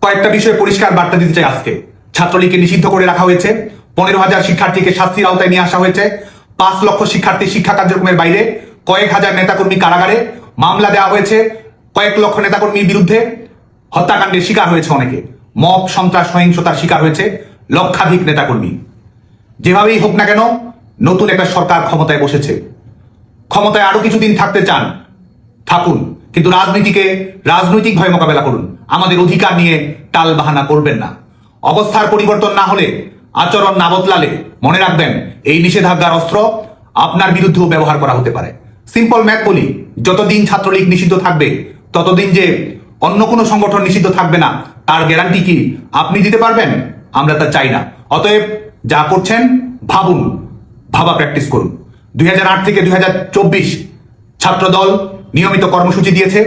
কয়েকটা বিষয়ে পরিষ্কার বার্তা দিতে চাই। আজকে ছাত্রলীগকে নিষিদ্ধ করে রাখা হয়েছে, 15,000 শিক্ষার্থীকে শাস্তির আওতায় নিয়ে আসা হয়েছে, 5 লক্ষ শিক্ষার্থী শিক্ষা কার্যক্রমের বাইরে, কয়েক হাজার নেতাকর্মী কারাগারে, মামলা দেওয়া হয়েছে কয়েক লক্ষ নেতাকর্মীর বিরুদ্ধে, হত্যাকাণ্ডের শিকার হয়েছে অনেকে, মব সন্ত্রাস সহিংসতার শিকার হয়েছে লক্ষাধিক নেতাকর্মী। যেভাবেই হোক না কেন নতুন একটা সরকার ক্ষমতায় বসেছে। ক্ষমতায় আরো কিছুদিন থাকতে চান, থাকুন, কিন্তু রাজনীতিকে রাজনৈতিকভাবে মোকাবেলা করুন। আমাদের অধিকার নিয়ে টাল বাহানা করবেন না। অবস্থার পরিবর্তন না হলে, আচরণ না বদলালে মনে রাখবেন এই নিষেধাজ্ঞার অস্ত্র আপনার বিরুদ্ধেও ব্যবহার করা হতে পারে। সিম্পল ম্যাথ বলি, যতদিন ছাত্রলীগ নিষিদ্ধ থাকবে ততদিন যে অন্য কোনো সংগঠন নিষিদ্ধ থাকবে না তার গ্যারান্টি কি আপনি দিতে পারবেন? আমরা তা চাই না। অতএব যা করছেন ভাবুন, ভাবা প্র্যাকটিস করুন। 2008 থেকে 2024 ছাত্রদল নিয়মিত কর্মসূচি দিয়েছে,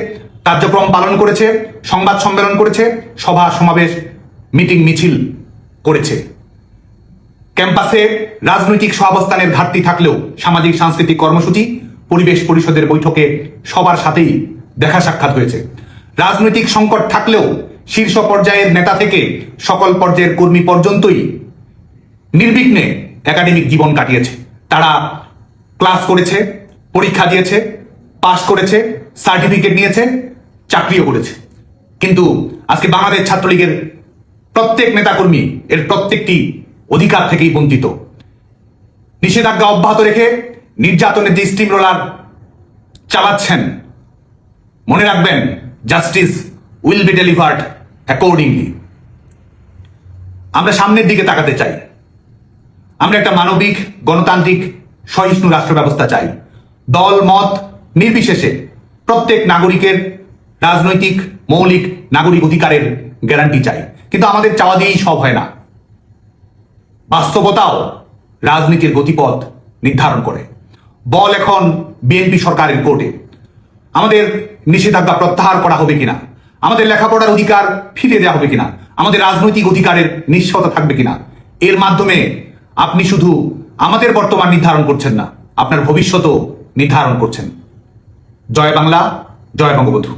কার্যক্রম পালন করেছে, সংবাদ সম্মেলন করেছে, সভা সমাবেশ মিটিং মিছিল করেছে। ক্যাম্পাসে রাজনৈতিক সহাবস্থানের ঘাটতি থাকলেও সামাজিক সাংস্কৃতিক কর্মসূচি, পরিবেশ পরিষদের বৈঠকে সবার সাথেই দেখা সাক্ষাৎ হয়েছে। রাজনৈতিক সংকট থাকলেও শীর্ষ পর্যায়ের নেতা থেকে সকল পর্যায়ের কর্মী পর্যন্তই নির্বিঘ্নে একাডেমিক জীবন কাটিয়েছে। তারা ক্লাস করেছে, পরীক্ষা দিয়েছে, পাশ করেছে, সার্টিফিকেট নিয়েছে, চাকরিও করেছে। কিন্তু আজকে বাংলাদেশ ছাত্রলীগের প্রত্যেক নেতাকর্মী এর প্রত্যেকটি অধিকার থেকেই বঞ্চিত। নিষেধাজ্ঞা অব্যাহত রেখে নির্যাতনের যে স্টিম রোলার চালাচ্ছেন, মনে রাখবেন justice will be delivered accordingly. আমরা সামনের দিকে তাকাতে চাই। আমরা একটা মানবিক, গণতান্ত্রিক, সহিষ্ণু রাষ্ট্র ব্যবস্থা চাই। দল মত নির্বিশেষে প্রত্যেক নাগরিকের রাজনৈতিক মৌলিক নাগরিক অধিকারের গ্যারান্টি চাই। কিন্তু আমাদের চাওয়া দিয়েই সব হয় না। বাস্তবতাও রাজনীতির গতিপথ নির্ধারণ করে। বল এখন বিএনপি সরকারের কোর্টে। আমাদের নিষেধাজ্ঞা প্রত্যাহার করা হবে কিনা, আমাদের লেখাপড়ার অধিকার ফিরিয়ে দেওয়া হবে কিনা, আমাদের রাজনৈতিক অধিকারের নিশ্চয়তা থাকবে কিনা, এর মাধ্যমে আপনি শুধু আমাদের বর্তমান নির্ধারণ করছেন না, আপনার ভবিষ্যতও নির্ধারণ করছেন। জয় বাংলা, জয় বঙ্গবন্ধু।